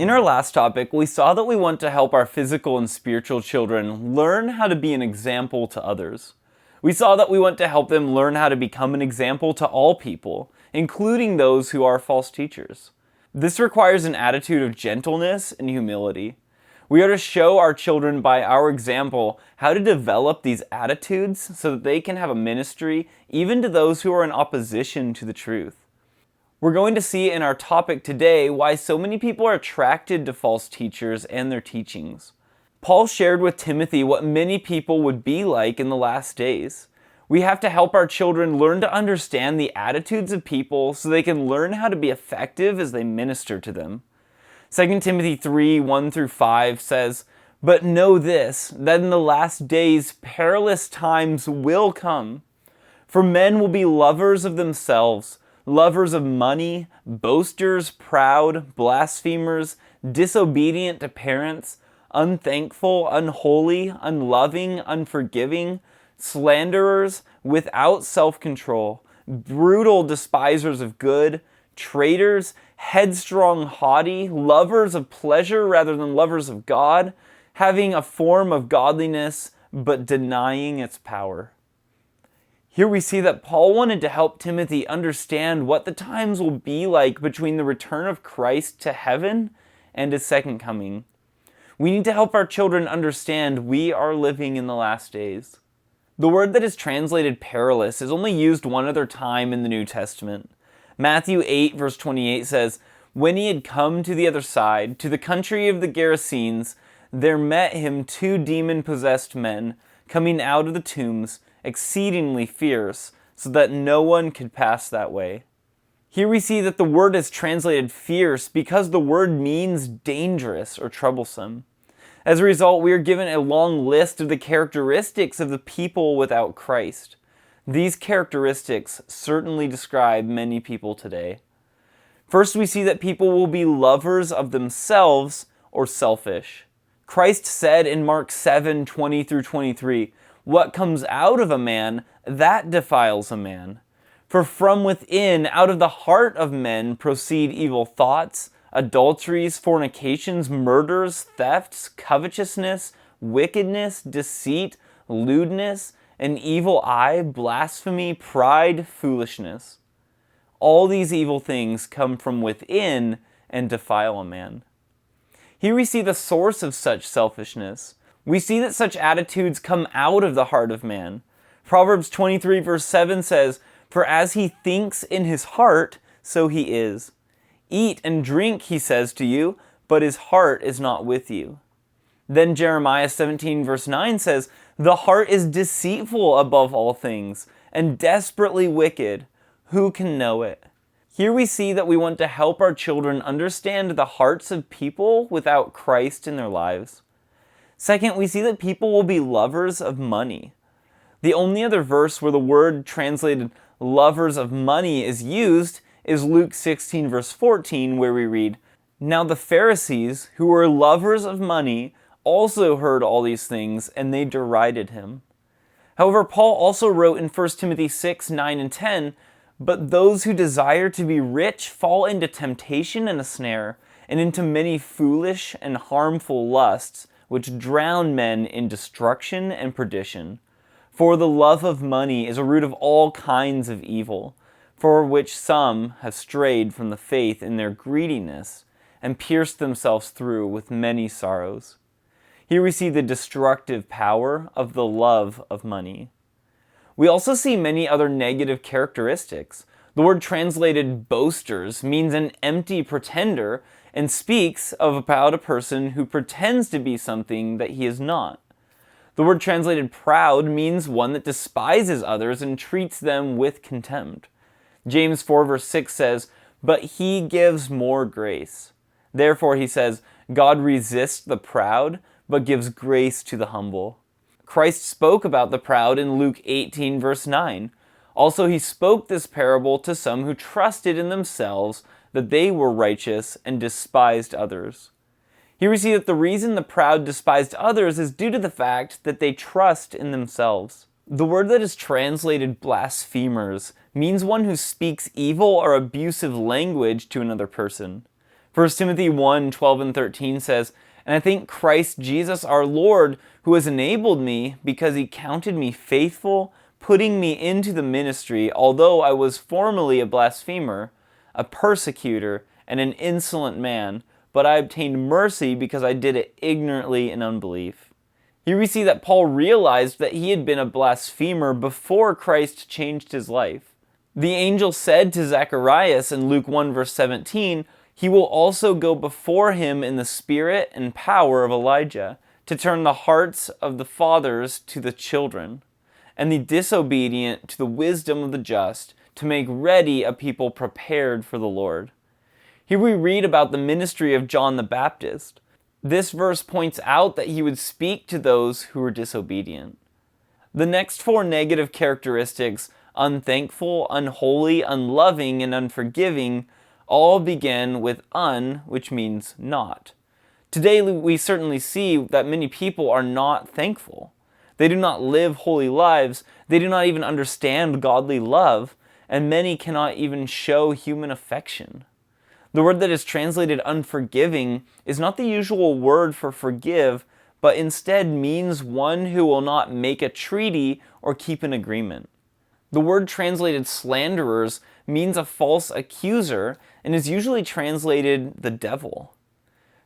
In our last topic, we saw that we want to help our physical and spiritual children learn how to be an example to others. We saw that we want to help them learn how to become an example to all people, including those who are false teachers. This requires an attitude of gentleness and humility. We are to show our children by our example how to develop these attitudes so that they can have a ministry even to those who are in opposition to the truth. We're going to see in our topic today why so many people are attracted to false teachers and their teachings. Paul shared with Timothy what many people would be like in the last days. We have to help our children learn to understand the attitudes of people so they can learn how to be effective as they minister to them. 2 Timothy 3:1-5 says, "But know this, that in the last days perilous times will come. For men will be lovers of themselves, lovers of money, boasters, proud, blasphemers, disobedient to parents, unthankful, unholy, unloving, unforgiving, slanderers, without self-control, brutal despisers of good, traitors, headstrong, haughty, lovers of pleasure rather than lovers of God, having a form of godliness but denying its power." Here we see that Paul wanted to help Timothy understand what the times will be like between the return of Christ to heaven and his second coming. We need to help our children understand we are living in the last days. The word that is translated perilous is only used one other time in the New Testament. Matthew 8:28 says, "When he had come to the other side, to the country of the Gerasenes, there met him 2 demon-possessed men, coming out of the tombs, exceedingly fierce, so that no one could pass that way." Here we see that the word is translated fierce because the word means dangerous or troublesome. As a result, we are given a long list of the characteristics of the people without Christ. These characteristics certainly describe many people today. First, we see that people will be lovers of themselves or selfish. Christ said in Mark 7:20-23, "What comes out of a man, that defiles a man. For from within, out of the heart of men, proceed evil thoughts, adulteries, fornications, murders, thefts, covetousness, wickedness, deceit, lewdness, an evil eye, blasphemy, pride, foolishness. All these evil things come from within and defile a man." Here we see the source of such selfishness. We see that such attitudes come out of the heart of man. Proverbs 23:7 says, "For as he thinks in his heart, so he is. Eat and drink, he says to you, but his heart is not with you." Then Jeremiah 17:9 says, "The heart is deceitful above all things, and desperately wicked. Who can know it?" Here we see that we want to help our children understand the hearts of people without Christ in their lives. Second, we see that people will be lovers of money. The only other verse where the word translated lovers of money is used is Luke 16:14, where we read, "Now the Pharisees, who were lovers of money, also heard all these things, and they derided him." However, Paul also wrote in 1 Timothy 6:9-10, "But those who desire to be rich fall into temptation and a snare, and into many foolish and harmful lusts, which drown men in destruction and perdition. For the love of money is a root of all kinds of evil, for which some have strayed from the faith in their greediness, and pierced themselves through with many sorrows." Here we see the destructive power of the love of money. We also see many other negative characteristics. The word translated boasters means an empty pretender and speaks about a person who pretends to be something that he is not. The word translated proud means one that despises others and treats them with contempt. James 4:6 says, "But he gives more grace." Therefore, he says, "God resists the proud, but gives grace to the humble." Christ spoke about the proud in Luke 18:9. Also, he spoke this parable to some who trusted in themselves that they were righteous and despised others. Here we see that the reason the proud despised others is due to the fact that they trust in themselves. The word that is translated blasphemers means one who speaks evil or abusive language to another person. 1 Timothy 1:12 and 13 says, "And I thank Christ Jesus our Lord, who has enabled me, because he counted me faithful, putting me into the ministry, although I was formerly a blasphemer, a persecutor, and an insolent man, but I obtained mercy because I did it ignorantly in unbelief." Here we see that Paul realized that he had been a blasphemer before Christ changed his life. The angel said to Zacharias in Luke 1 verse 17, "He will also go before him in the spirit and power of Elijah, to turn the hearts of the fathers to the children, and the disobedient to the wisdom of the just, to make ready a people prepared for the Lord." Here we read about the ministry of John the Baptist. This verse points out that he would speak to those who were disobedient. The next four negative characteristics, unthankful, unholy, unloving, and unforgiving, all begin with which means not. Today we certainly see that many people are not thankful. They do not live holy lives, they do not even understand godly love, and many cannot even show human affection. The word that is translated unforgiving is not the usual word for forgive, but instead means one who will not make a treaty or keep an agreement. The word translated slanderers means a false accuser and is usually translated the devil.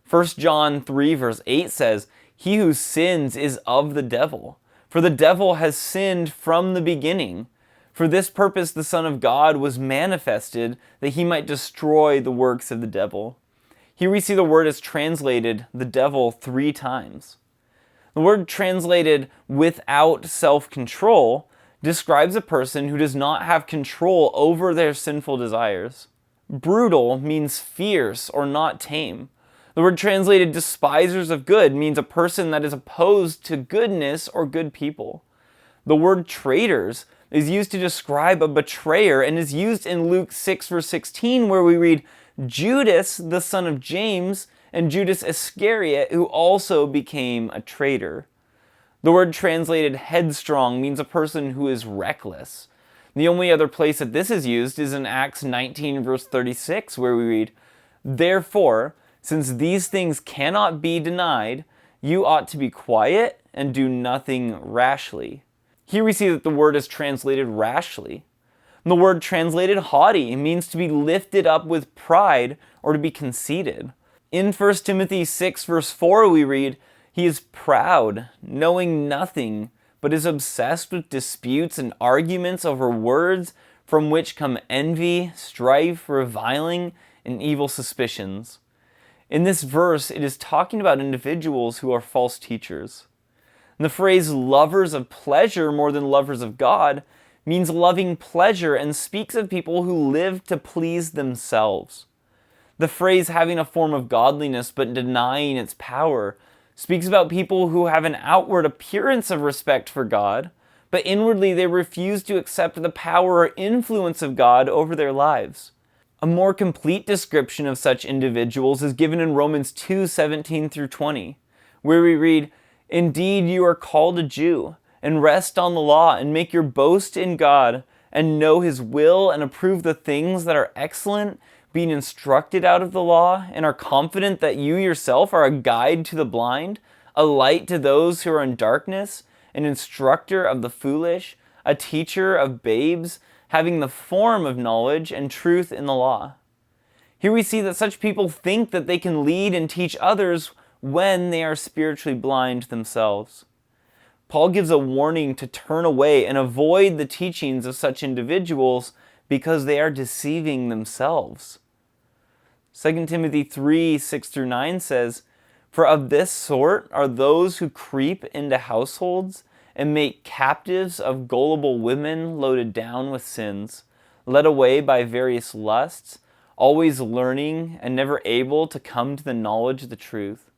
1 John 3 verse 8 says, "He who sins is of the devil, for the devil has sinned from the beginning. For this purpose the Son of God was manifested, that he might destroy the works of the devil." Here we see the word is translated the devil 3 times. The word translated without self-control describes a person who does not have control over their sinful desires. Brutal means fierce or not tame. The word translated despisers of good means a person that is opposed to goodness or good people. The word traitors is used to describe a betrayer and is used in Luke 6 verse 16 where we read, "Judas, the son of James, and Judas Iscariot, who also became a traitor." The word translated headstrong means a person who is reckless. The only other place that this is used is in Acts 19 verse 36 where we read, "Therefore, since these things cannot be denied, you ought to be quiet and do nothing rashly." Here we see that the word is translated rashly. The word translated haughty means to be lifted up with pride or to be conceited. In 1 Timothy 6 verse 4 we read, "He is proud, knowing nothing, but is obsessed with disputes and arguments over words, from which come envy, strife, reviling, and evil suspicions." In this verse, it is talking about individuals who are false teachers. And the phrase "lovers of pleasure more than lovers of God" means loving pleasure and speaks of people who live to please themselves. The phrase "having a form of godliness but denying its power" speaks about people who have an outward appearance of respect for God, but inwardly they refuse to accept the power or influence of God over their lives. A more complete description of such individuals is given in Romans 2:17 through 20, where we read, "Indeed you are called a Jew, and rest on the law, and make your boast in God, and know his will, and approve the things that are excellent, being instructed out of the law, and are confident that you yourself are a guide to the blind, a light to those who are in darkness, an instructor of the foolish, a teacher of babes, having the form of knowledge and truth in the law." Here we see that such people think that they can lead and teach others when they are spiritually blind themselves. Paul gives a warning to turn away and avoid the teachings of such individuals because they are deceiving themselves. 2 Timothy 3, 6 through 9 says, "For of this sort are those who creep into households and make captives of gullible women loaded down with sins, led away by various lusts, always learning and never able to come to the knowledge of the truth.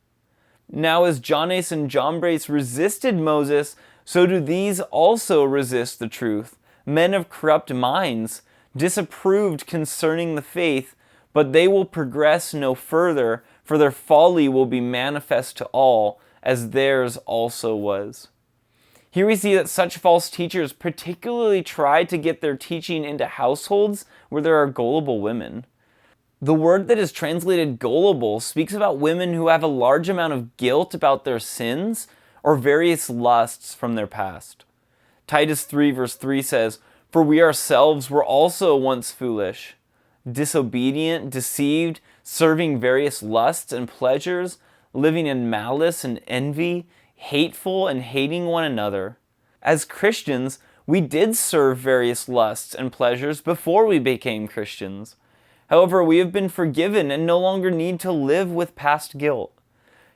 Now as Jannes and Jambres resisted Moses, so do these also resist the truth, men of corrupt minds, disapproved concerning the faith, but they will progress no further, for their folly will be manifest to all, as theirs also was." Here we see that such false teachers particularly try to get their teaching into households where there are gullible women. The word that is translated gullible speaks about women who have a large amount of guilt about their sins or various lusts from their past. Titus 3 verse 3 says, "For we ourselves were also once foolish, disobedient, deceived, serving various lusts and pleasures, living in malice and envy, hateful and hating one another." As Christians, we did serve various lusts and pleasures before we became Christians. However, we have been forgiven and no longer need to live with past guilt.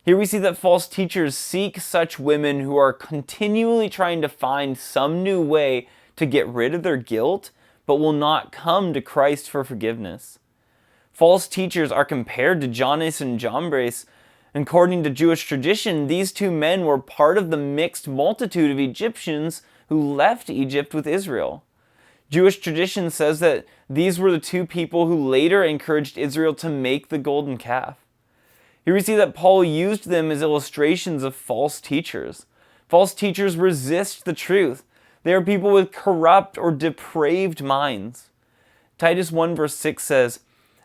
Here we see that false teachers seek such women who are continually trying to find some new way to get rid of their guilt, but will not come to Christ for forgiveness. False teachers are compared to Jannes and Jambres. According to Jewish tradition, these two men were part of the mixed multitude of Egyptians who left Egypt with Israel. Jewish tradition says that these were the two people who later encouraged Israel to make the golden calf. Here we see that Paul used them as illustrations of false teachers. False teachers resist the truth. They are people with corrupt or depraved minds. Titus 1 verse 6 says,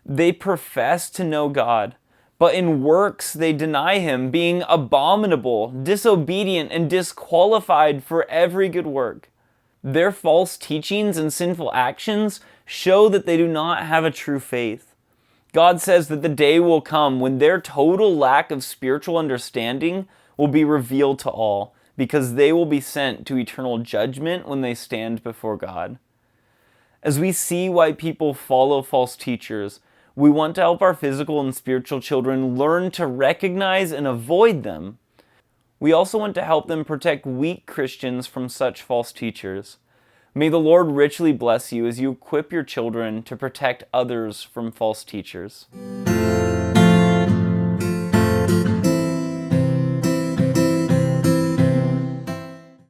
"They profess to know God, but in works they deny him, being abominable, disobedient, and disqualified for every good work." Their false teachings and sinful actions show that they do not have a true faith. God says that the day will come when their total lack of spiritual understanding will be revealed to all, because they will be sent to eternal judgment when they stand before God. As we see why people follow false teachers, we want to help our physical and spiritual children learn to recognize and avoid them. We also want to help them protect weak Christians from such false teachers. May the Lord richly bless you as you equip your children to protect others from false teachers.